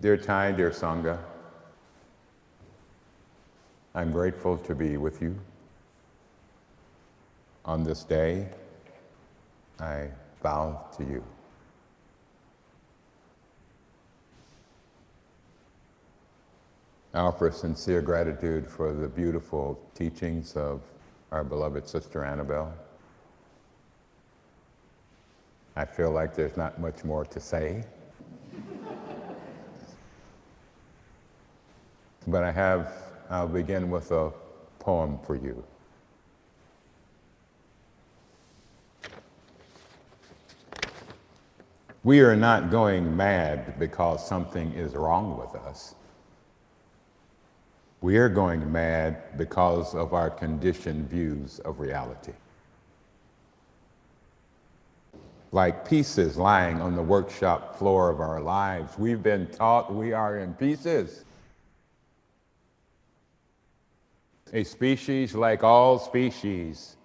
Dear Thay, dear Sangha, I'm grateful to be with you. On this day, I vow to you. I offer sincere gratitude for the beautiful teachings of our beloved Sister Annabelle. I feel like there's not much more to say. But I'll begin with a poem for you. We are not going mad because something is wrong with us. We are going mad because of our conditioned views of reality. Like pieces lying on the workshop floor of our lives, we've been taught we are in pieces. A species, like all species,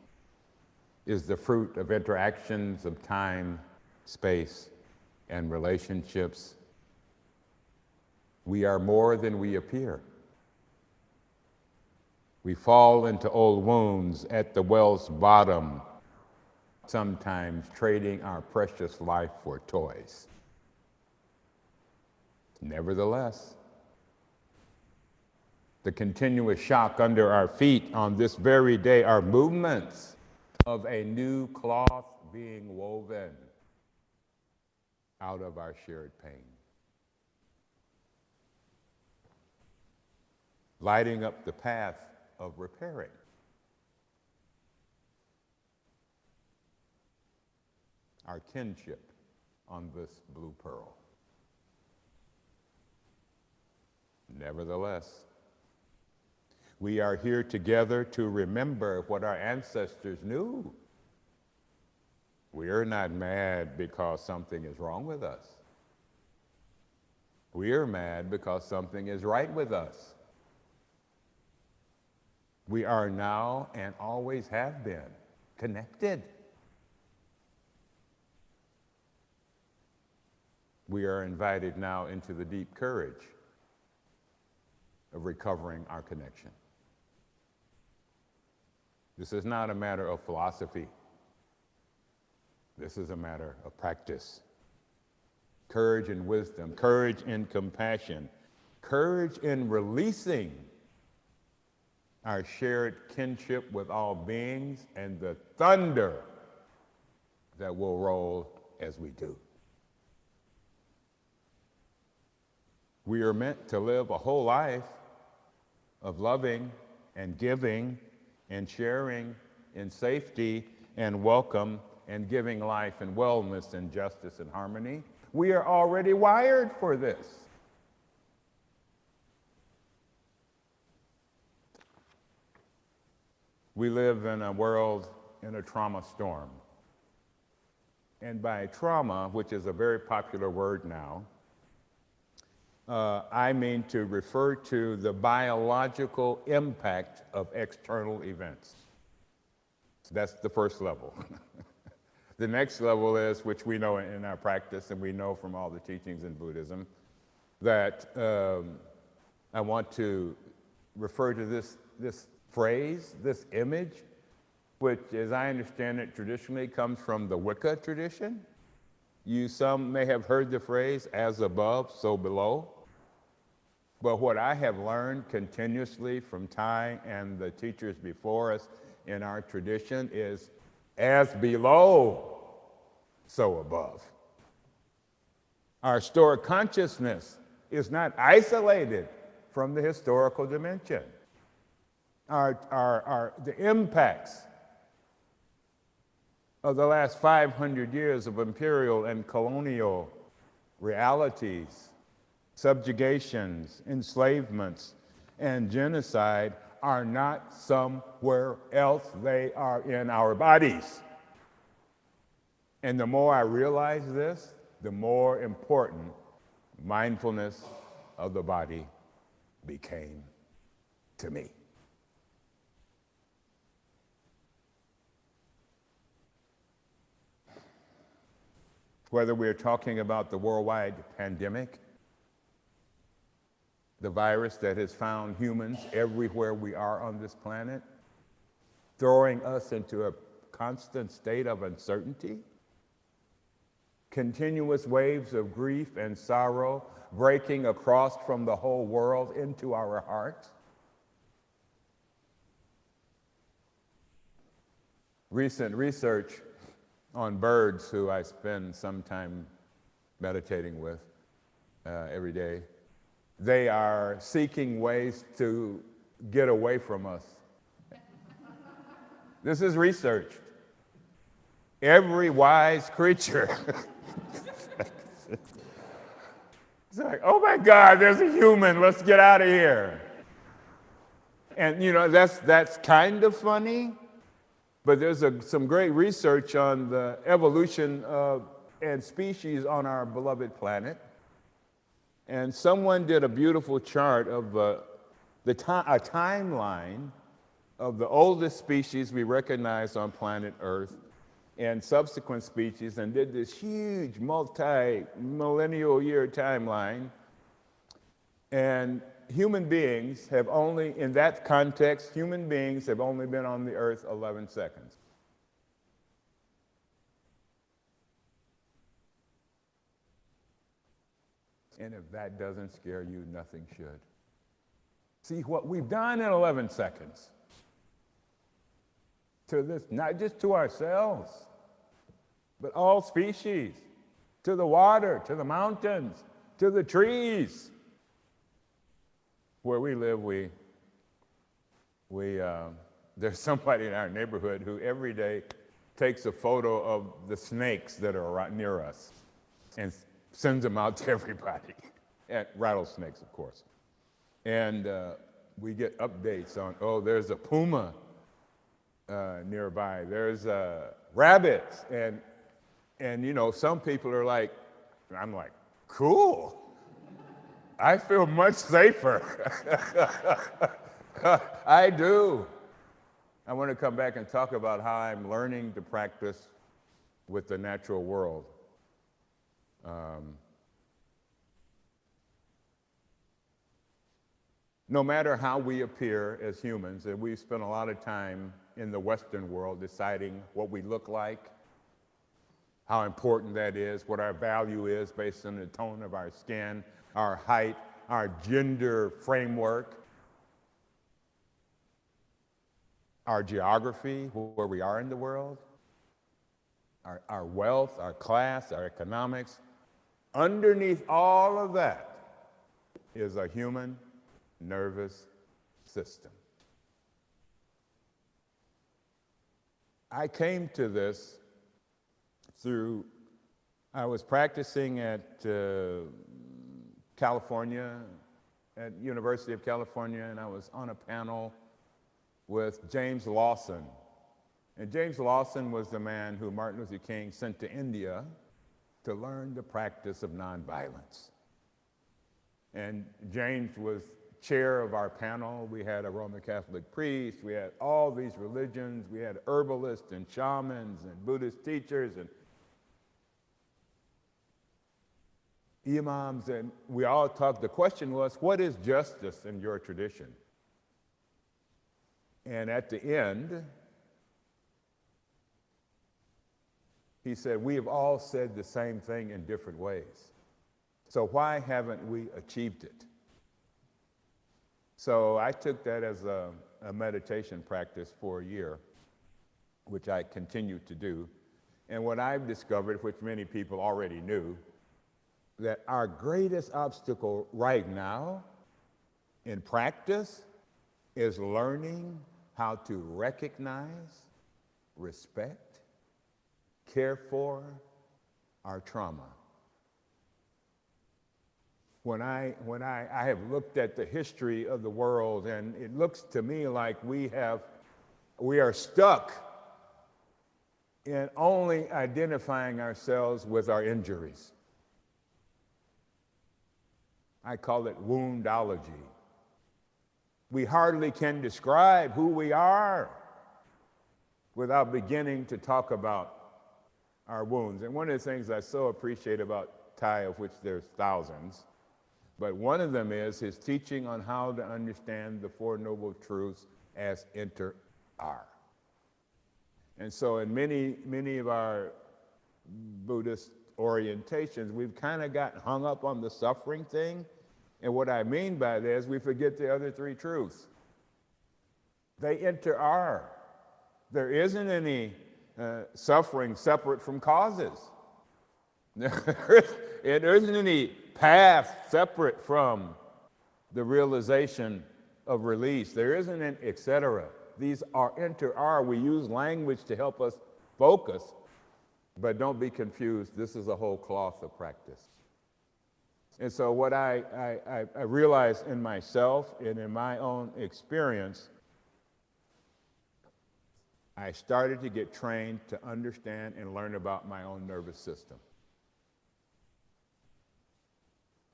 is the fruit of interactions of time, space, and relationships. We are more than we appear. We fall into old wounds at the well's bottom, sometimes trading our precious life for toys. Nevertheless, the continuous shock under our feet on this very day are movements of a new cloth being woven out of our shared pain. Lighting up the path of repairing. Our kinship on this blue pearl. Nevertheless, we are here together to remember what our ancestors knew. We are not mad because something is wrong with us. We are mad because something is right with us. We are now and always have been connected. We are invited now into the deep courage of recovering our connection. This is not a matter of philosophy. This is a matter of practice. Courage and wisdom, courage and compassion, courage in releasing our shared kinship with all beings and the thunder that will roll as we do. We are meant to live a whole life of loving and giving and sharing in safety and welcome and giving life and wellness and justice and harmony. We are already wired for this. We live in a world in a trauma storm. And by trauma, which is a very popular word now, I mean to refer to the biological impact of external events. That's the first level. The next level is, which we know in our practice and we know from all the teachings in Buddhism, that I want to refer to this phrase, this image, which, as I understand it, traditionally comes from the Wicca tradition. Some may have heard the phrase, as above, so below. But what I have learned continuously from Thay and the teachers before us in our tradition is, as below, so above. Our stored consciousness is not isolated from the historical dimension. The impacts of the last 500 years of imperial and colonial realities, subjugations, enslavements, and genocide are not somewhere else. They are in our bodies. And the more I realize this, the more important mindfulness of the body became to me. Whether we're talking about the worldwide pandemic, the virus that has found humans everywhere we are on this planet, throwing us into a constant state of uncertainty, continuous waves of grief and sorrow breaking across from the whole world into our hearts. Recent research on birds, who I spend some time meditating with every day, they are seeking ways to get away from us. This is researched. Every wise creature. It's like, oh my God, there's a human, let's get out of here. And that's kind of funny, but there's some great research on the evolution of and species on our beloved planet. And someone did a beautiful chart of a timeline of the oldest species we recognize on planet Earth and subsequent species, and did this huge multi-millennial year timeline. And human beings have only, in that context, human beings have only been on the Earth 11 seconds. And if that doesn't scare you, nothing should. See what we've done in 11 seconds. To this, not just to ourselves, but all species, to the water, to the mountains, to the trees. Where we live, there's somebody in our neighborhood who every day takes a photo of the snakes that are near us and sends them out to everybody, and rattlesnakes, of course. And we get updates on, there's a puma nearby, there's rabbits, and some people are like, I'm like, cool. I feel much safer. I do. I want to come back and talk about how I'm learning to practice with the natural world. No matter how we appear as humans, and we've spent a lot of time in the Western world deciding what we look like, how important that is, what our value is based on the tone of our skin, our height, our gender framework, our geography, where we are in the world, our wealth, our class, our economics. Underneath all of that is a human nervous system. I came to this I was practicing at California, at University of California, and I was on a panel with James Lawson. And James Lawson was the man who Martin Luther King sent to India to learn the practice of nonviolence. And James was chair of our panel. We had a Roman Catholic priest, we had all these religions, we had herbalists and shamans and Buddhist teachers and imams, and we all talked. The question was, what is justice in your tradition? And at the end, he said, we have all said the same thing in different ways. So why haven't we achieved it? So I took that as a meditation practice for a year, which I continue to do. And what I've discovered, which many people already knew, that our greatest obstacle right now in practice is learning how to recognize, respect, care for our trauma. When I have looked at the history of the world, and it looks to me like we are stuck in only identifying ourselves with our injuries. I call it woundology. We hardly can describe who we are without beginning to talk about our wounds. And one of the things I so appreciate about Thay, of which there's thousands, But one of them is his teaching on how to understand the Four Noble Truths as inter-are. And so in many of our Buddhist orientations, we've kind of got hung up on the suffering thing. And what I mean by that is we forget the other three truths. They inter-are. There isn't any suffering separate from causes. There isn't any path separate from the realization of release. There isn't an etc. These are inter-are. We use language to help us focus, but don't be confused. This is a whole cloth of practice. And so what I realized in myself and in my own experience, I started to get trained to understand and learn about my own nervous system.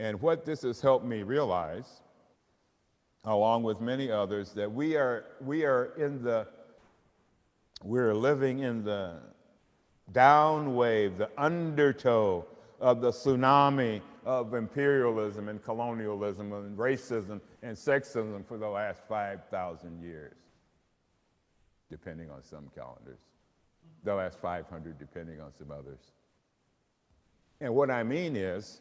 And what this has helped me realize, along with many others, that we're living in the down wave, the undertow of the tsunami of imperialism and colonialism and racism and sexism for the last 5,000 years, depending on some calendars. The last 500, depending on some others. And what I mean is,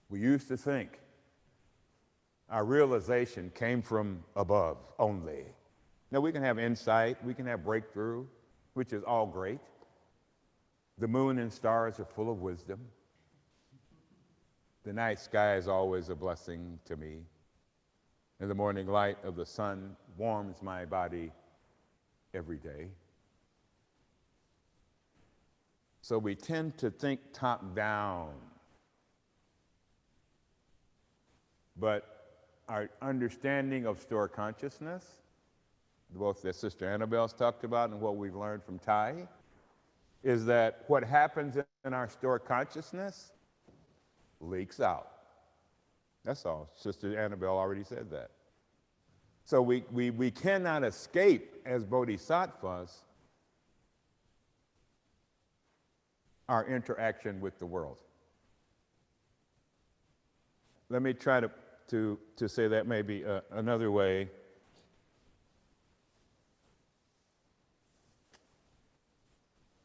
we used to think our realization came from above only. Now, we can have insight, we can have breakthrough, which is all great. The moon and stars are full of wisdom. The night sky is always a blessing to me. And the morning light of the sun warms my body every day. So we tend to think top down. But our understanding of store consciousness, both that Sister Annabelle's talked about and what we've learned from Thay, is that what happens in our store consciousness leaks out. That's all. Sister Annabelle already said that. So we cannot escape as bodhisattvas our interaction with the world. Let me try to say that maybe another way.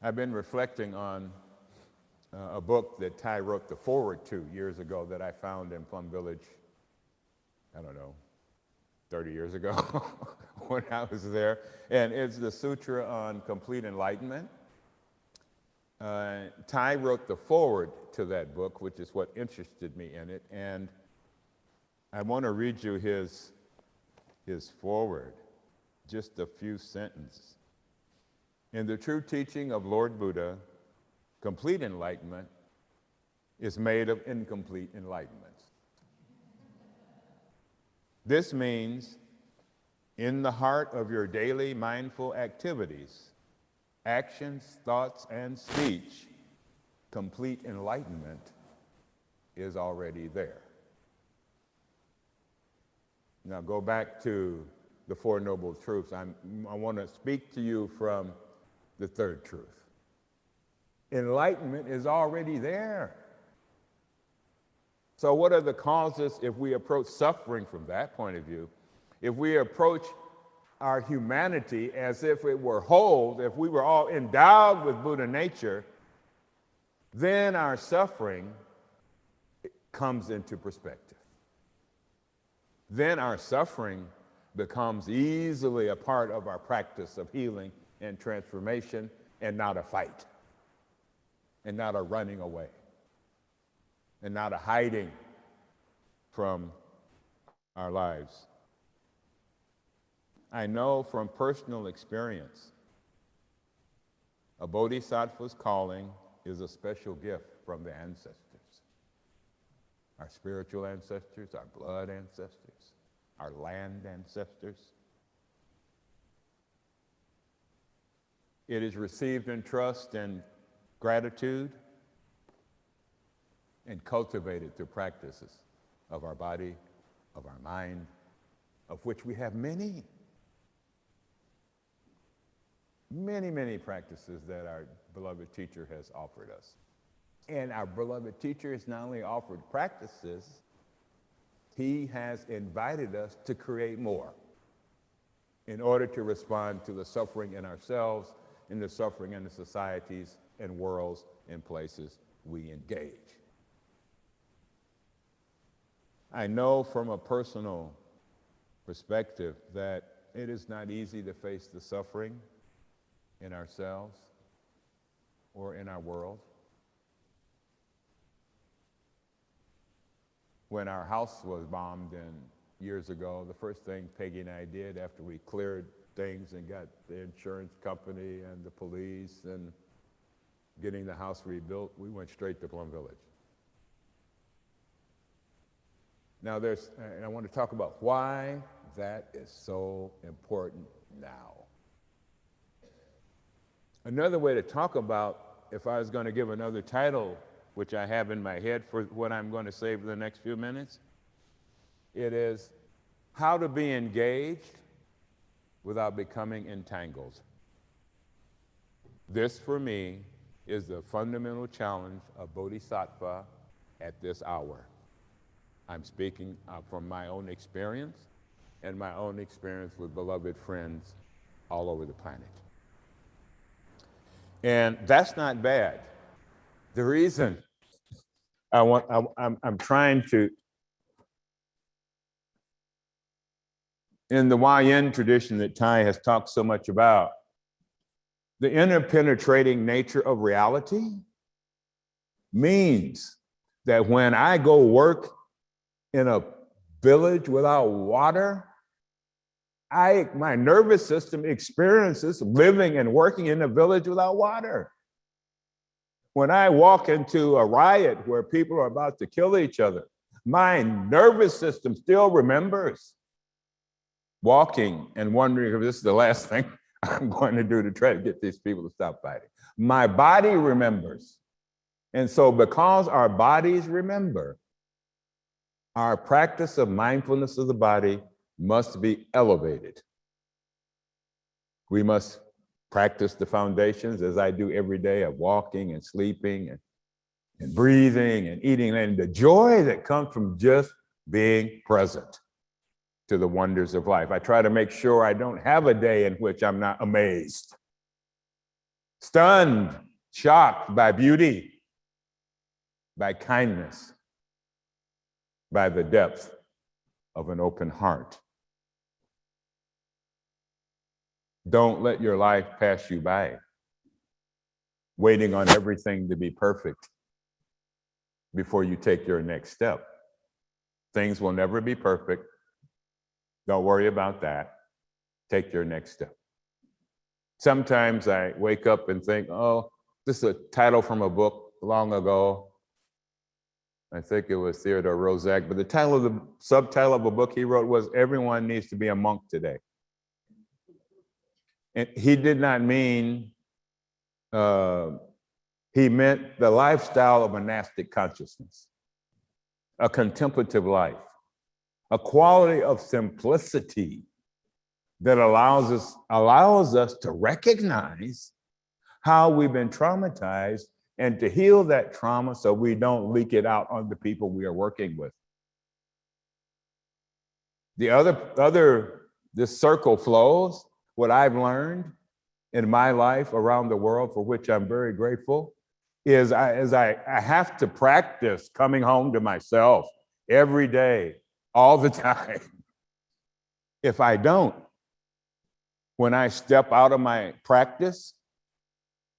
I've been reflecting on a book that Thay wrote the foreword to years ago that I found in Plum Village, I don't know, 30 years ago when I was there. And it's the Sutra on Complete Enlightenment. Thay wrote the foreword to that book, which is what interested me in it. And I want to read you his foreword, just a few sentences. In the true teaching of Lord Buddha, complete enlightenment is made of incomplete enlightenments. This means in the heart of your daily mindful activities, actions, thoughts, and speech, complete enlightenment is already there. Now go back to the Four Noble Truths. I want to speak to you from the third truth. Enlightenment is already there. So what are the causes if we approach suffering from that point of view? If we approach our humanity as if it were whole, if we were all endowed with Buddha nature, then our suffering comes into perspective. Then our suffering becomes easily a part of our practice of healing and transformation, and not a fight, and not a running away, and not a hiding from our lives. I know from personal experience, a bodhisattva's calling is a special gift from the ancestors. Our spiritual ancestors, our blood ancestors, our land ancestors. It is received in trust and gratitude and cultivated through practices of our body, of our mind, of which we have many. Many, many practices that our beloved teacher has offered us. And our beloved teacher has not only offered practices, he has invited us to create more in order to respond to the suffering in ourselves and the suffering in the societies and worlds and places we engage. I know from a personal perspective that it is not easy to face the suffering in ourselves or in our world. When our house was bombed years ago, the first thing Peggy and I did after we cleared things and got the insurance company and the police and getting the house rebuilt, we went straight to Plum Village. Now and I want to talk about why that is so important now. Another way to talk about, if I was going to give another title, which I have in my head for what I'm going to say for the next few minutes, it is how to be engaged without becoming entangled. This, for me, is the fundamental challenge of Bodhisattva at this hour. I'm speaking from my own experience and my own experience with beloved friends all over the planet. And that's not bad. The reason I'm trying to, in the YN tradition that Thay has talked so much about, the interpenetrating nature of reality means that when I go work in a village without water, my nervous system experiences living and working in a village without water. When I walk into a riot where people are about to kill each other, my nervous system still remembers walking and wondering if this is the last thing I'm going to do to try to get these people to stop fighting. My body remembers. And so because our bodies remember, our practice of mindfulness of the body must be elevated. We must practice the foundations, as I do every day, of walking and sleeping and breathing and eating, and the joy that comes from just being present to the wonders of life. I try to make sure I don't have a day in which I'm not amazed, stunned, shocked by beauty, by kindness, by the depth of an open heart. Don't let your life pass you by, waiting on everything to be perfect before you take your next step. Things will never be perfect. Don't worry about that. Take your next step. Sometimes I wake up and think, oh, this is a title from a book long ago. I think it was Theodore Roszak, but the subtitle of a book he wrote was "Everyone Needs to Be a Monk Today." And he did not mean, he meant the lifestyle of monastic consciousness, a contemplative life, a quality of simplicity that allows us to recognize how we've been traumatized and to heal that trauma so we don't leak it out on the people we are working with. This circle flows. What I've learned in my life around the world, for which I'm very grateful, is I have to practice coming home to myself every day, all the time. If I don't, when I step out of my practice,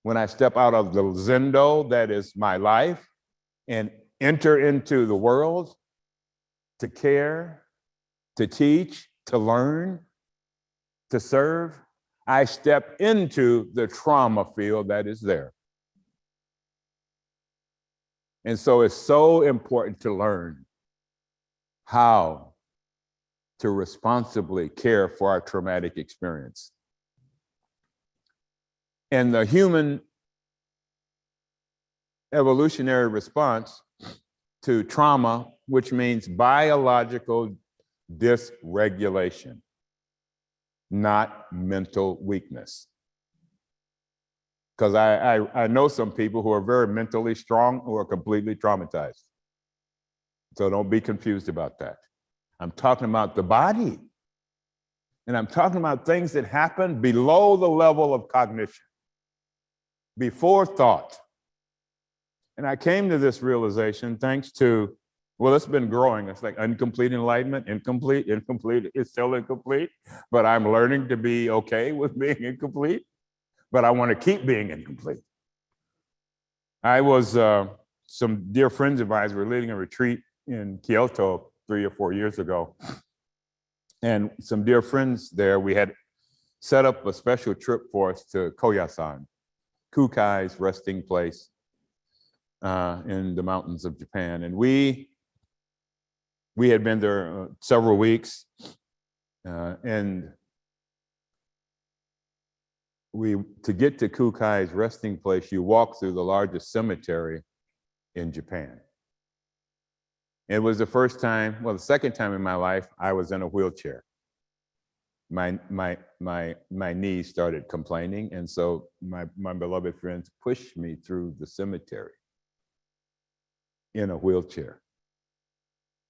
when I step out of the zendo that is my life and enter into the world to care, to teach, to learn, to serve, I step into the trauma field that is there. And so it's so important to learn how to responsibly care for our traumatic experience. And the human evolutionary response to trauma, which means biological dysregulation, not mental weakness. Because I know some people who are very mentally strong who are completely traumatized. So don't be confused about that. I'm talking about the body. And I'm talking about things that happen below the level of cognition, before thought. And I came to this realization thanks to, well, it's been growing. It's like incomplete enlightenment, incomplete, it's still incomplete, but I'm learning to be okay with being incomplete, but I want to keep being incomplete. I was, some dear friends of ours were leading a retreat in Kyoto 3 or 4 years ago. And some dear friends there, we had set up a special trip for us to Koyasan, Kukai's resting place in the mountains of Japan. And we had been there several weeks, and to get to Kukai's resting place, you walk through the largest cemetery in Japan. It was the first time, well, the second time in my life, I was in a wheelchair. My knees started complaining, and so my beloved friends pushed me through the cemetery in a wheelchair.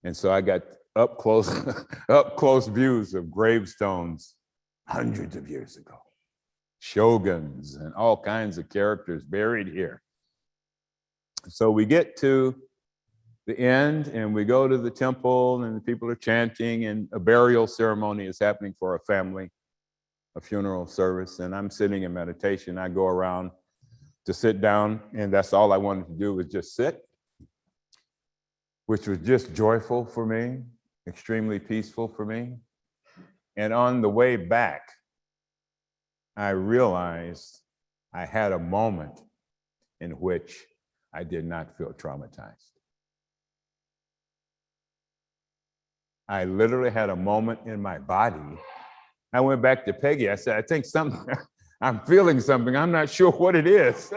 And so I got up close views of gravestones hundreds of years ago, shoguns and all kinds of characters buried here. So we get to the end and we go to the temple and people are chanting and a burial ceremony is happening for a family, a funeral service. And I'm sitting in meditation. I go around to sit down and that's all I wanted to do was just sit, which was just joyful for me, extremely peaceful for me. And on the way back, I realized I had a moment in which I did not feel traumatized. I literally had a moment in my body. I went back to Peggy. I said, I think I'm feeling something. I'm not sure what it is.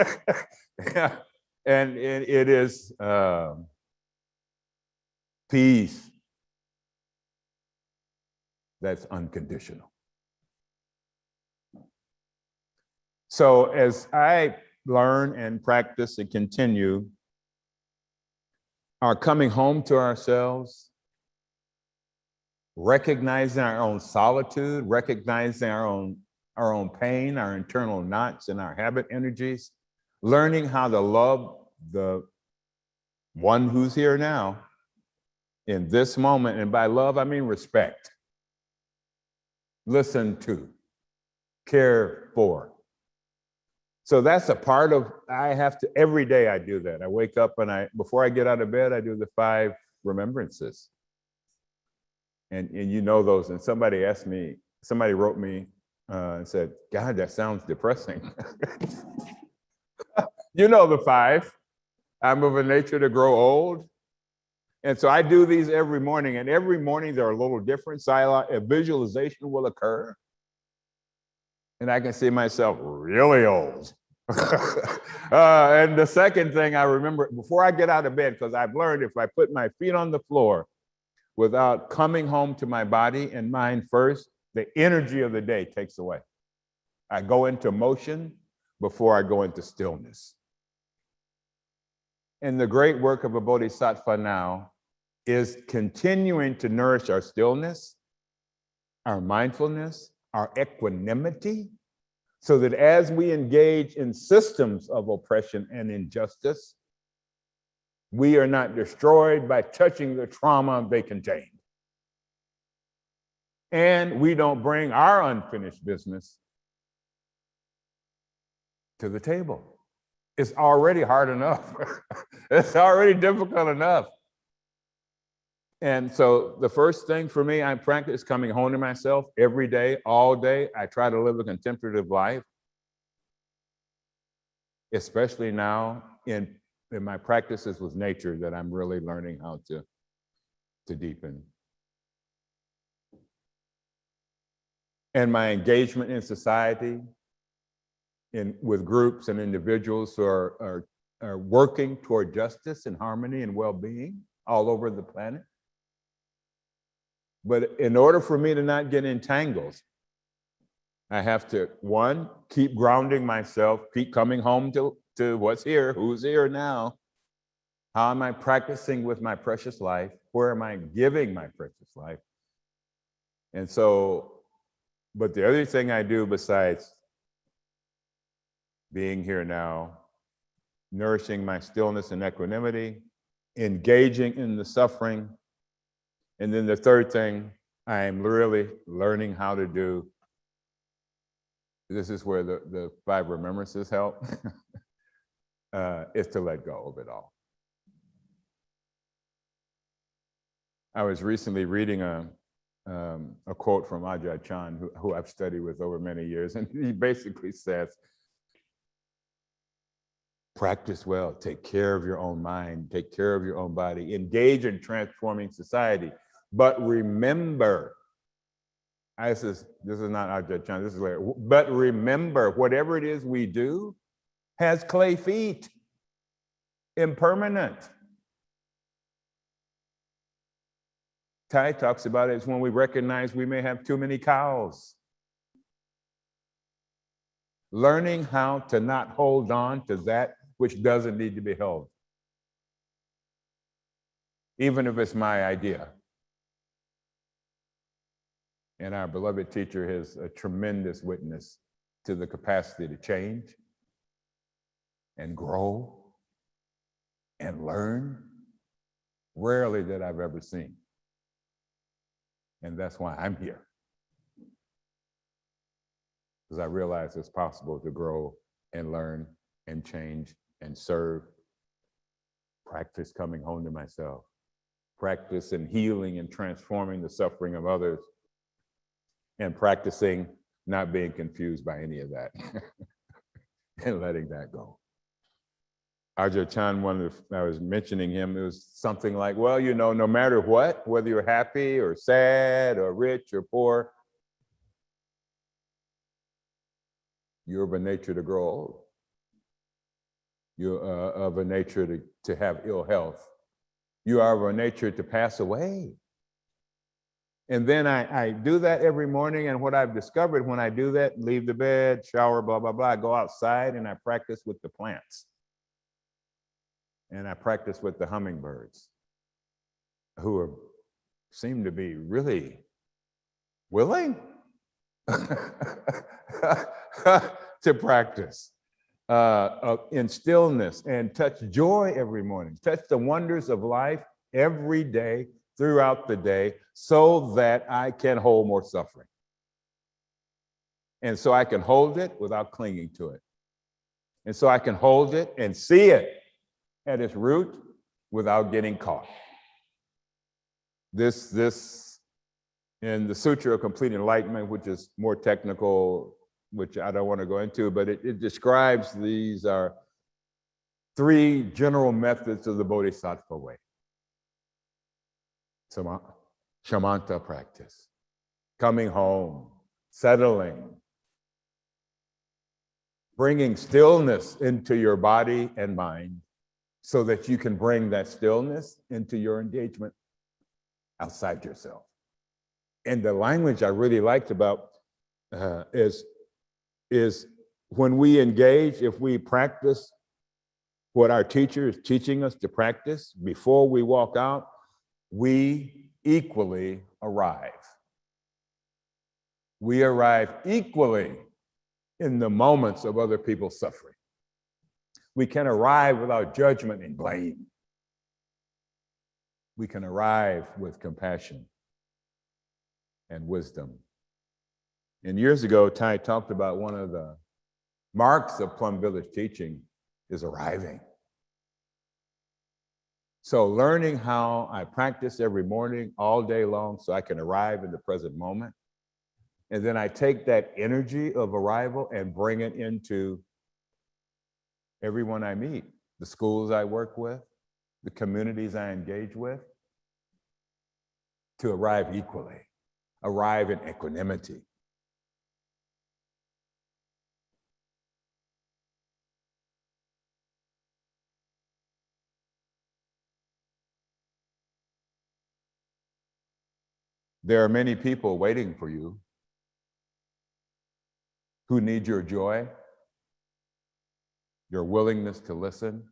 And it is peace that's unconditional. So as I learn and practice and continue our coming home to ourselves, recognizing our own solitude, recognizing our own pain, our internal knots and our habit energies, learning how to love the one who's here now in this moment. And by love, I mean respect, listen to, care for. So that's a part of, every day I do that. I wake up and before I get out of bed, I do the 5 remembrances. And you know those, and somebody wrote me and said, God, that sounds depressing. You know the 5. I'm of a nature to grow old. And so I do these every morning, and every morning they're a little different. So a visualization will occur. And I can see myself really old. And the second thing I remember, before I get out of bed, because I've learned if I put my feet on the floor without coming home to my body and mind first, the energy of the day takes away. I go into motion before I go into stillness. And the great work of a Bodhisattva now is continuing to nourish our stillness, our mindfulness, our equanimity, so that as we engage in systems of oppression and injustice, we are not destroyed by touching the trauma they contain. And we don't bring our unfinished business to the table. It's already hard enough. It's already difficult enough. And so the first thing for me, I practice coming home to myself every day, all day. I try to live a contemplative life, especially now in my practices with nature that I'm really learning how to deepen. And my engagement in society, with groups and individuals who are working toward justice and harmony and well-being all over the planet. But in order for me to not get entangled, I have to, one, keep grounding myself, keep coming home to what's here, who's here now. How am I practicing with my precious life? Where am I giving my precious life? And so, but the other thing I do besides being here now, nourishing my stillness and equanimity, engaging in the suffering, and then the third thing I'm really learning how to do, this is where the 5 remembrances help, is to let go of it all. I was recently reading a quote from Ajahn Chah, who I've studied with over many years, and he basically says, practice well, take care of your own mind, take care of your own body, engage in transforming society. But remember, this is not Ajahn Chah, this is later, but remember, whatever it is we do has clay feet, impermanent. Thay talks about it as when we recognize we may have too many cows. Learning how to not hold on to that which doesn't need to be held, even if it's my idea. And our beloved teacher is a tremendous witness to the capacity to change and grow and learn. Rarely that I've ever seen. And that's why I'm here. Because I realize it's possible to grow and learn and change and serve. Practice coming home to myself. Practice in healing and transforming the suffering of others. And practicing not being confused by any of that. And letting that go. Ajahn Chah, I was mentioning him, it was something like, well, you know, no matter what, whether you're happy or sad or rich or poor, you're of a nature to grow old. You're of a nature to have ill health. You are of a nature to pass away. And then I do that every morning, and what I've discovered when I do that, leave the bed, shower, blah, blah, blah, I go outside and I practice with the plants. And I practice with the hummingbirds, who seem to be really willing to practice in stillness and touch joy every morning, touch the wonders of life every day, throughout the day, so that I can hold more suffering. And so I can hold it without clinging to it. And so I can hold it and see it at its root without getting caught. This in the Sutra of Complete Enlightenment, which is more technical, which I don't want to go into, but it describes these are 3 general methods of the Bodhisattva way. Shamatha practice, coming home, settling, bringing stillness into your body and mind, so that you can bring that stillness into your engagement outside yourself. And the language I really liked about is when we engage, if we practice what our teacher is teaching us to practice before we walk out, we equally arrive. We arrive equally in the moments of other people's suffering. We can arrive without judgment and blame. We can arrive with compassion and wisdom. And years ago, Thay talked about one of the marks of Plum Village teaching is arriving. So learning how I practice every morning, all day long, so I can arrive in the present moment. And then I take that energy of arrival and bring it into everyone I meet, the schools I work with, the communities I engage with, to arrive equally, arrive in equanimity. There are many people waiting for you. who need your joy, your willingness to listen.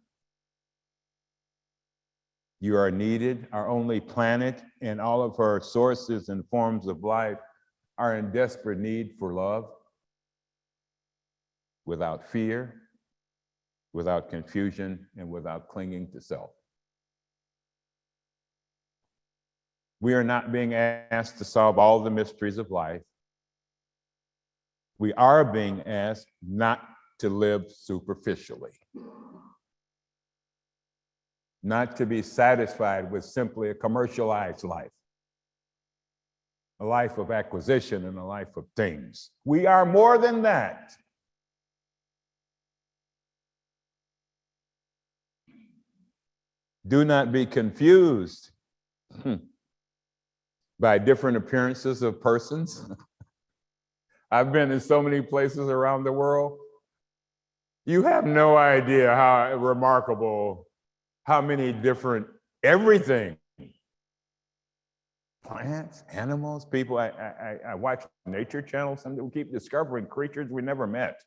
You are needed. Our only planet and all of her sources and forms of life are in desperate need for love, without fear, without confusion, and without clinging to self. We are not being asked to solve all the mysteries of life. We are being asked not to live superficially, not to be satisfied with simply a commercialized life, a life of acquisition and a life of things. We are more than that. Do not be confused by different appearances of persons. I've been in so many places around the world. You have no idea how remarkable, how many different everything. Plants, animals, people. I watch Nature Channel. We keep discovering creatures we never met.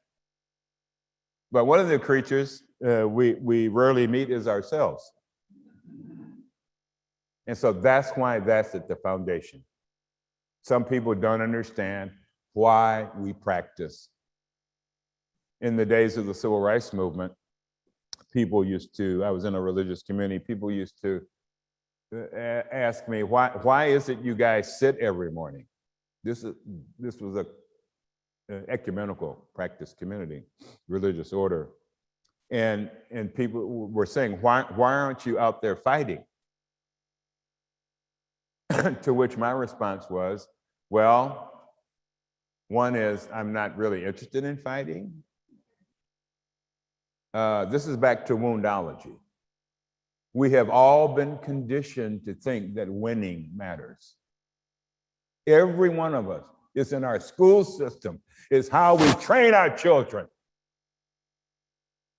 But one of the creatures we rarely meet is ourselves. And so that's why that's at the foundation. Some people don't understand why we practice. In the days of the Civil Rights Movement, people used to, I was in a religious community, people used to ask me, why is it you guys sit every morning? This was an ecumenical practice community, religious order. And people were saying, why aren't you out there fighting? To which my response was, well, one is I'm not really interested in fighting. This is back to woundology. We have all been conditioned to think that winning matters. Every one of us is in our school system, is how we train our children.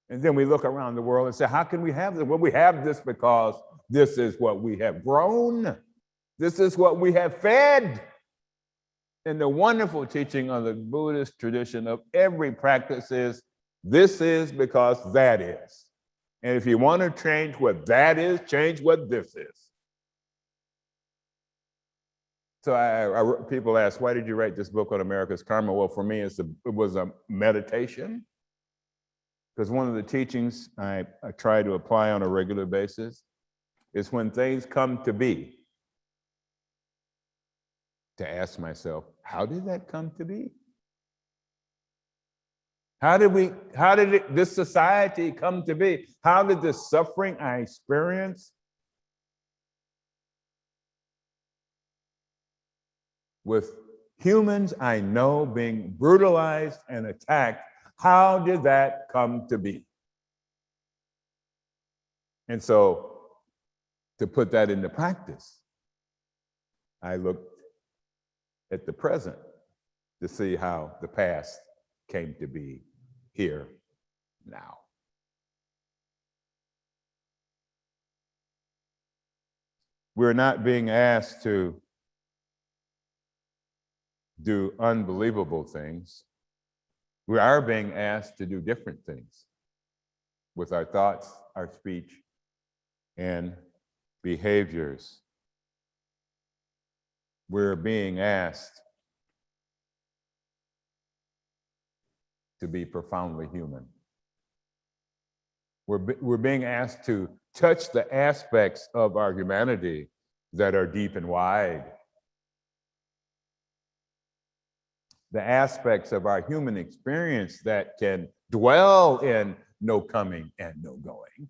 And then we look around the world and say, how can we have this? Well, we have this because this is what we have grown. This is what we have fed. And the wonderful teaching of the Buddhist tradition of every practice is, this is because that is. And if you want to change what that is, change what this is. So people ask, why did you write this book on America's Karma? Well, for me, it was a meditation. Because one of the teachings I try to apply on a regular basis is when things come to be, to ask myself, how did that come to be? How did this society come to be? How did the suffering I experience with humans I know being brutalized and attacked, how did that come to be? And so to put that into practice, I looked at the present to see how the past came to be here now. We're not being asked to do unbelievable things. We are being asked to do different things with our thoughts, our speech, and behaviors. We're being asked to be profoundly human. We're being asked to touch the aspects of our humanity that are deep and wide. The aspects of our human experience that can dwell in no coming and no going.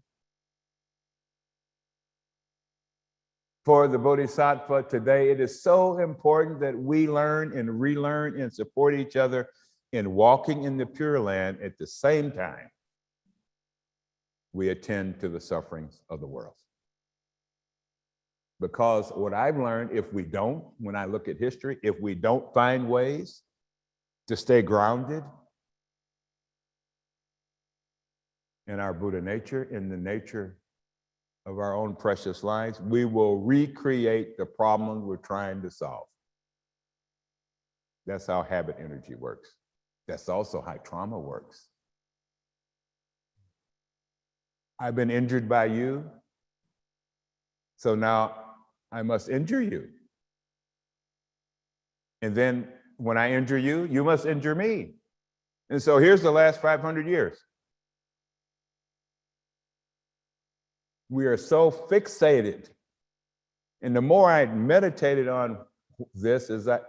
For the Bodhisattva today, it is so important that we learn and relearn and support each other in walking in the Pure Land at the same time we attend to the sufferings of the world. Because what I've learned, if we don't, when I look at history, if we don't find ways to stay grounded in our Buddha nature, in the nature of our own precious lives, we will recreate the problems we're trying to solve. That's how habit energy works. That's also how trauma works. I've been injured by you, so now I must injure you. And then when I injure you, you must injure me. And so here's the last 500 years. We are so fixated. And the more I meditated on this, is that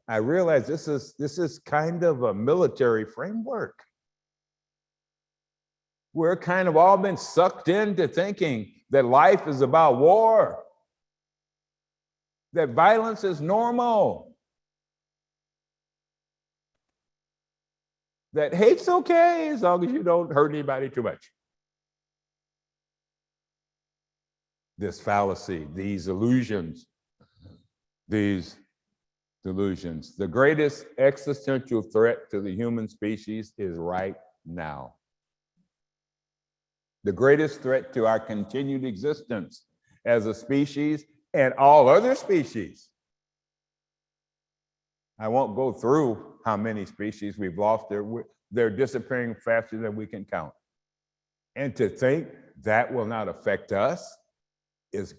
I realized this is kind of a military framework. We're kind of all been sucked into thinking that life is about war, that violence is normal, that hate's okay as long as you don't hurt anybody too much. This fallacy, these illusions, these delusions. The greatest existential threat to the human species is right now. The greatest threat to our continued existence as a species and all other species. I won't go through how many species we've lost. They're disappearing faster than we can count. And to think that will not affect us is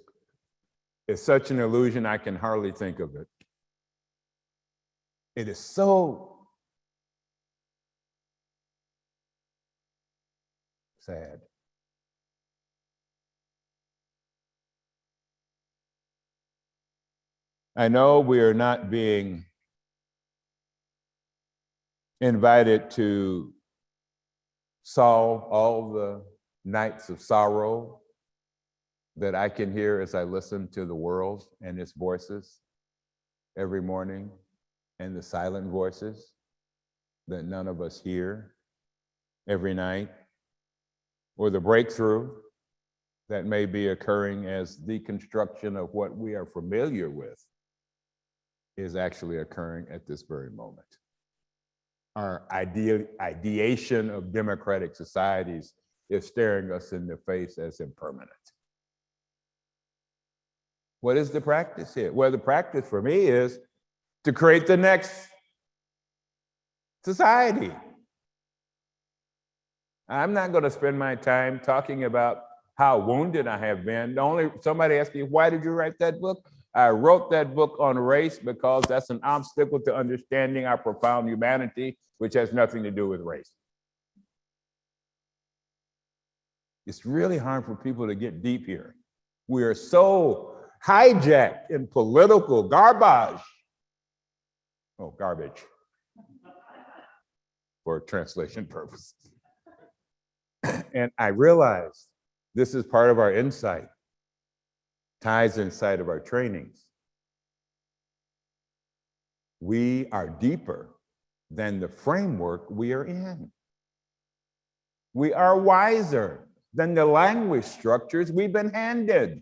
such an illusion, I can hardly think of it. It is so sad. I know we are not being invited to solve all the nights of sorrow that I can hear as I listen to the world and its voices every morning, and the silent voices that none of us hear every night, or the breakthrough that may be occurring as deconstruction of what we are familiar with is actually occurring at this very moment. Our ideation of democratic societies is staring us in the face as impermanent. What is the practice here? Well, the practice for me is to create the next society. I'm not going to spend my time talking about how wounded I have been. Somebody asked me, why did you write that book? I wrote that book on race because that's an obstacle to understanding our profound humanity, which has nothing to do with race. It's really hard for people to get deep here. We are so hijacked in political garbage. Oh, garbage, for translation purposes. And I realized this is part of our insight, ties inside of our trainings. We are deeper than the framework we are in. We are wiser than the language structures we've been handed,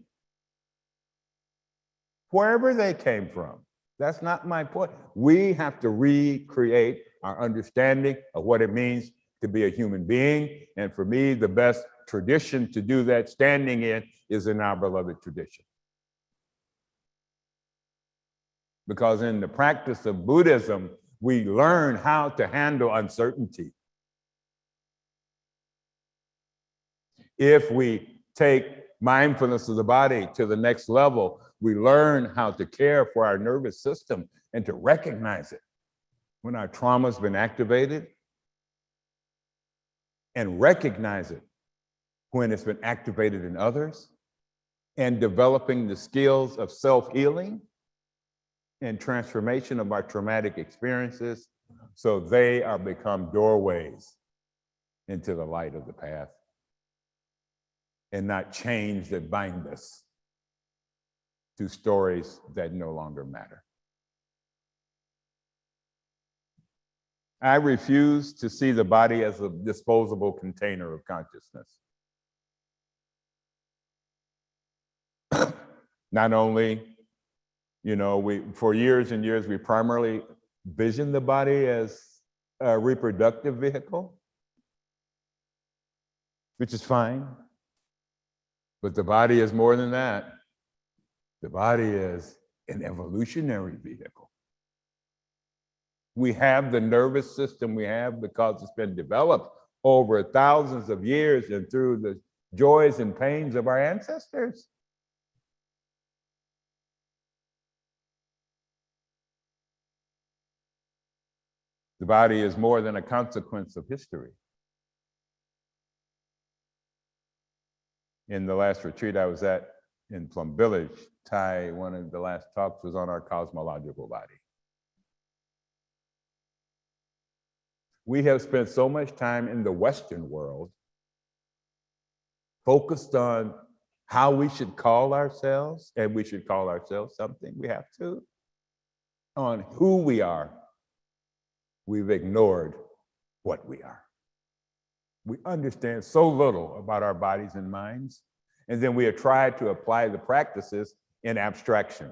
wherever they came from. That's not my point. We have to recreate our understanding of what it means to be a human being. And for me, the best tradition to do that standing in is in our beloved tradition. Because in the practice of Buddhism, we learn how to handle uncertainty. If we take mindfulness of the body to the next level, we learn how to care for our nervous system and to recognize it when our trauma's been activated, and recognize it when it's been activated in others, and developing the skills of self-healing and transformation of our traumatic experiences so they are become doorways into the light of the path and not chains that bind us to stories that no longer matter. I refuse to see the body as a disposable container of consciousness. Not only, for years and years, we primarily visioned the body as a reproductive vehicle, which is fine. But the body is more than that. The body is an evolutionary vehicle. We have the nervous system we have because it's been developed over thousands of years and through the joys and pains of our ancestors. The body is more than a consequence of history. In the last retreat I was at in Plum Village, Thay, one of the last talks was on our cosmological body. We have spent so much time in the Western world focused on how we should call ourselves, and we should call ourselves something, we have to, on who we are. We've ignored what we are. We understand so little about our bodies and minds, and then we have tried to apply the practices in abstraction.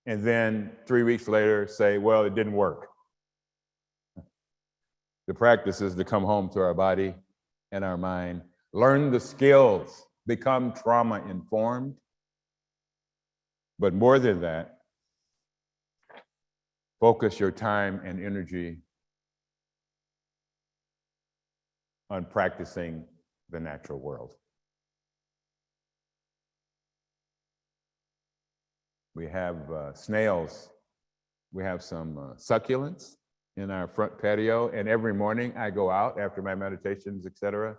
And then 3 weeks later say, well, it didn't work. The practice is to come home to our body and our mind, learn the skills, become trauma informed. But more than that, focus your time and energy on practicing the natural world. We have snails. We have some succulents in our front patio, and every morning I go out after my meditations, etc.,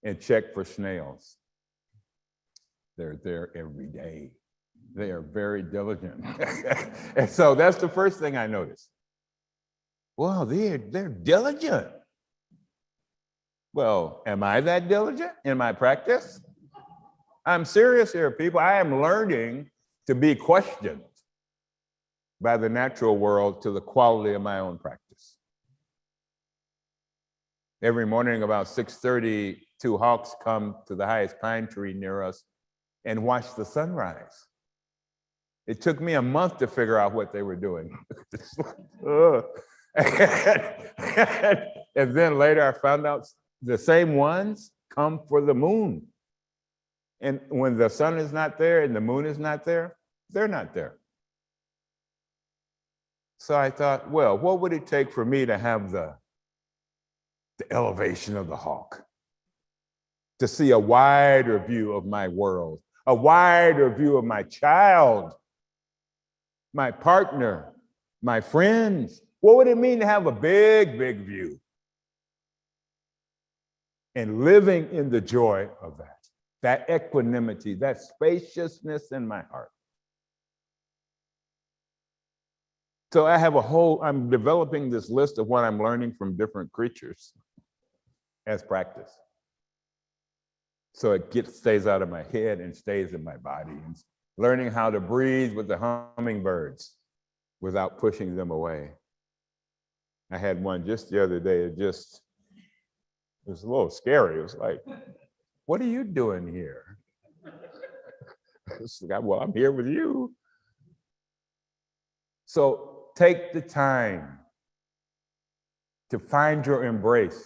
and check for snails. They're there every day. They are very diligent. And so that's the first thing I noticed. Wow, they're diligent. Well, am I that diligent in my practice? I'm serious here, people. I am learning to be questioned by the natural world to the quality of my own practice. Every morning about 6:30, 2 hawks come to the highest pine tree near us and watch the sunrise. It took me a month to figure out what they were doing. And then later I found out the same ones come for the moon. And when the sun is not there and the moon is not there, they're not there. So I thought, well, what would it take for me to have the elevation of the hawk? To see a wider view of my world, a wider view of my child, my partner, my friends. What would it mean to have a big, big view? And living in the joy of that equanimity, that spaciousness in my heart. So I'm developing this list of what I'm learning from different creatures as practice. So it stays out of my head and stays in my body. And learning how to breathe with the hummingbirds without pushing them away. I had one just the other day. It was a little scary. It was like, what are you doing here? Well, I'm here with you. So take the time to find your embrace.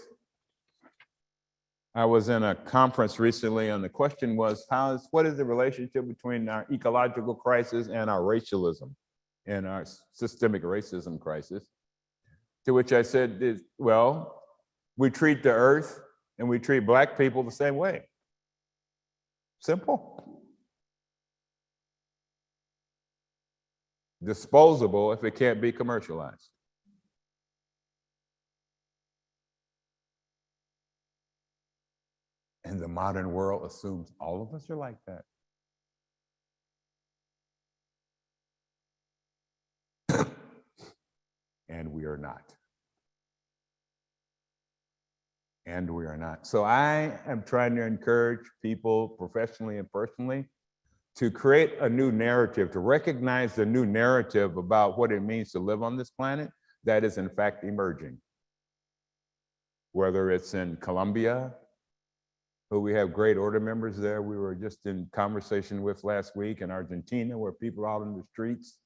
I was in a conference recently, and the question was, what is the relationship between our ecological crisis and our racialism and our systemic racism crisis? To which I said, well, we treat the earth and we treat Black people the same way. Simple. Disposable if it can't be commercialized. And the modern world assumes all of us are like that. And we are not. And we are not. So I am trying to encourage people professionally and personally to create a new narrative, to recognize the new narrative about what it means to live on this planet that is in fact emerging. Whether it's in Colombia, who we have great order members there. We were just in conversation with last week in Argentina, where people are out in the streets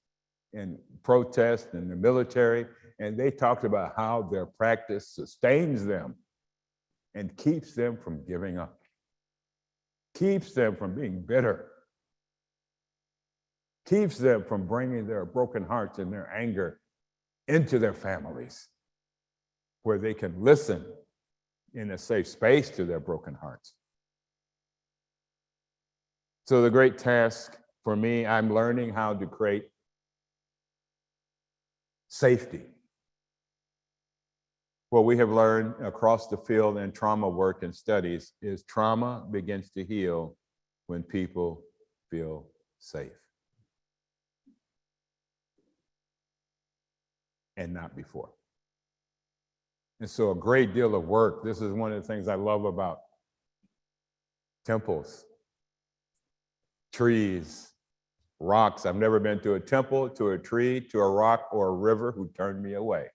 and protest and the military, and they talked about how their practice sustains them and keeps them from giving up, keeps them from being bitter, keeps them from bringing their broken hearts and their anger into their families where they can listen in a safe space to their broken hearts. So the great task for me, I'm learning how to create safety. What we have learned across the field in trauma work and studies is trauma begins to heal when people feel safe. And not before. And so a great deal of work, this is one of the things I love about temples, trees, rocks. I've never been to a temple, to a tree, to a rock, or a river who turned me away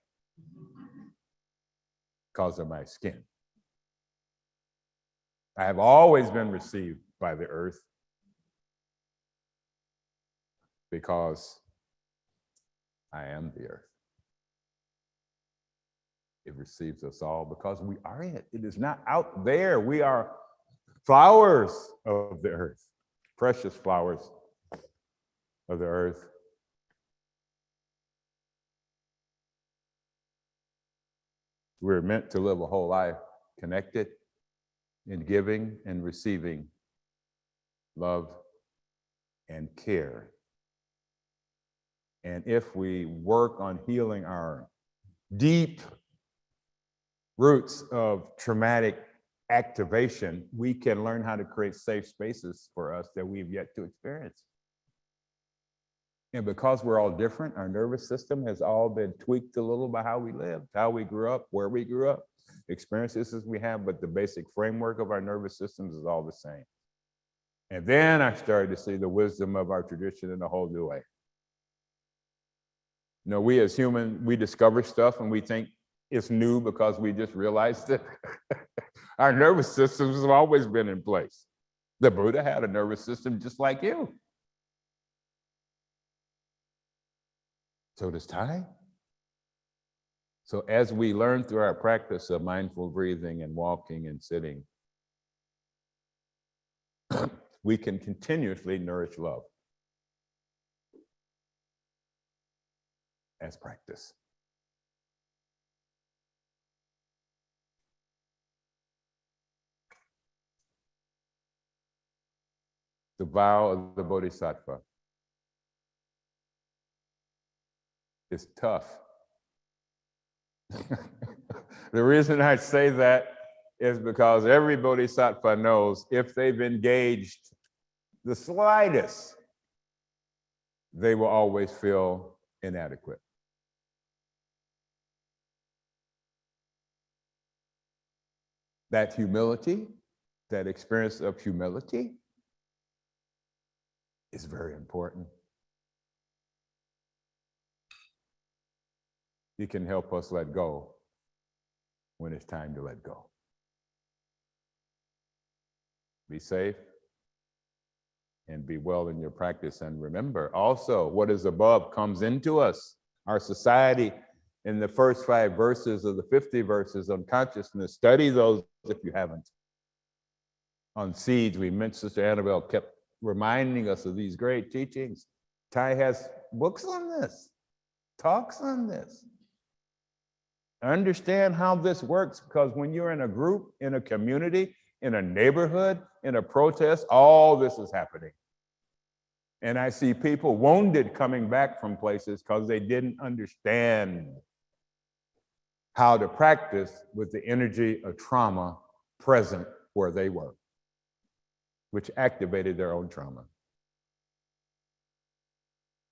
because of my skin. I have always been received by the earth because I am the earth. It receives us all because we are in it. It is not out there. We are flowers of the earth, precious flowers of the earth. We're meant to live a whole life connected in giving and receiving love and care. And if we work on healing our deep roots of traumatic activation, we can learn how to create safe spaces for us that we've yet to experience. And because we're all different, our nervous system has all been tweaked a little by how we lived, how we grew up, where we grew up, experiences we have, but the basic framework of our nervous systems is all the same. And then I started to see the wisdom of our tradition in a whole new way. You know, we as humans, we discover stuff and we think it's new because we just realized it. Our nervous systems have always been in place. The Buddha had a nervous system just like you. So does Thay. So as we learn through our practice of mindful breathing and walking and sitting, we can continuously nourish love as practice. The vow of the Bodhisattva is tough. The reason I say that is because every Bodhisattva knows if they've engaged the slightest, they will always feel inadequate. That humility, that experience of humility is very important. It can help us let go when it's time to let go. Be safe and be well in your practice. And remember, also, what is above comes into us. Our society, in the first 5 verses of the 50 verses on consciousness, study those if you haven't. On seeds, we mentioned Sister Annabelle kept reminding us of these great teachings. Thay has books on this, talks on this. Understand how this works, because when you're in a group, in a community, in a neighborhood, in a protest, all this is happening. And I see people wounded coming back from places because they didn't understand how to practice with the energy of trauma present where they were, which activated their own trauma.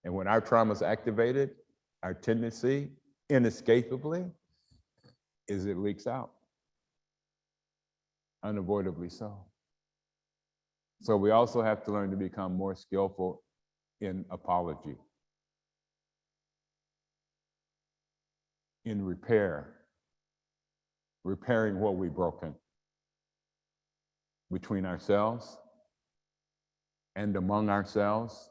And when our trauma is activated, our tendency, inescapably, is it leaks out. Unavoidably so. So we also have to learn to become more skillful in apology, in repairing what we've broken between ourselves and among ourselves,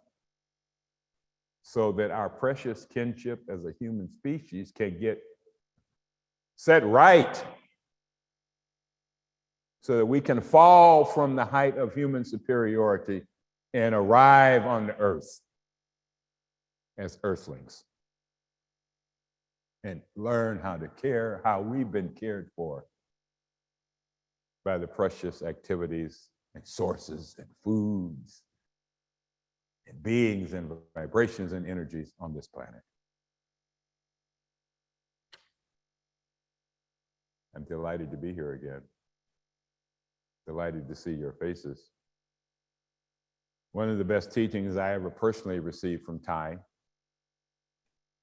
so that our precious kinship as a human species can get set right, so that we can fall from the height of human superiority and arrive on the earth as earthlings. and learn how to care, how we've been cared for by the precious activities and sources and foods and beings and vibrations and energies on this planet. I'm delighted to be here again. Delighted to see your faces. One of the best teachings I ever personally received from Thay,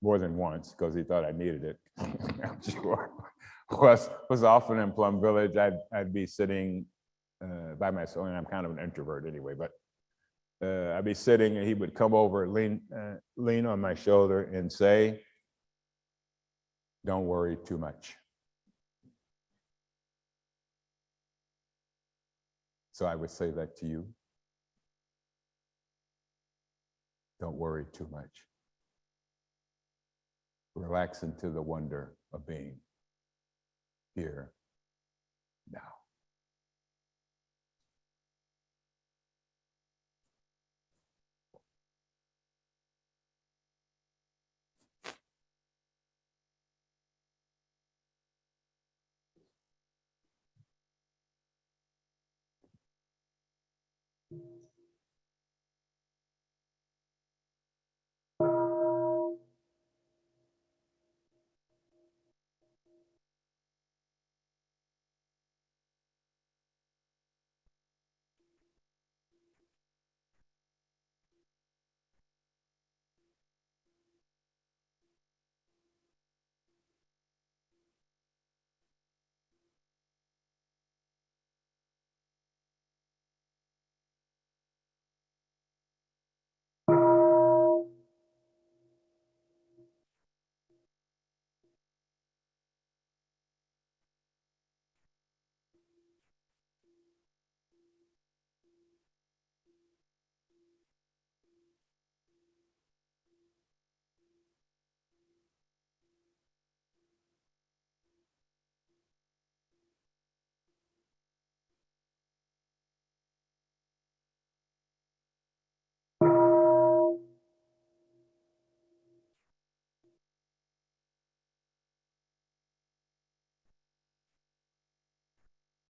more than once, because he thought I needed it, I'm sure, was often in Plum Village. I'd be sitting by myself, and I'm kind of an introvert anyway, but I'd be sitting and he would come over, lean on my shoulder and say, "Don't worry too much." So I would say that to you. Don't worry too much. Relax into the wonder of being here now.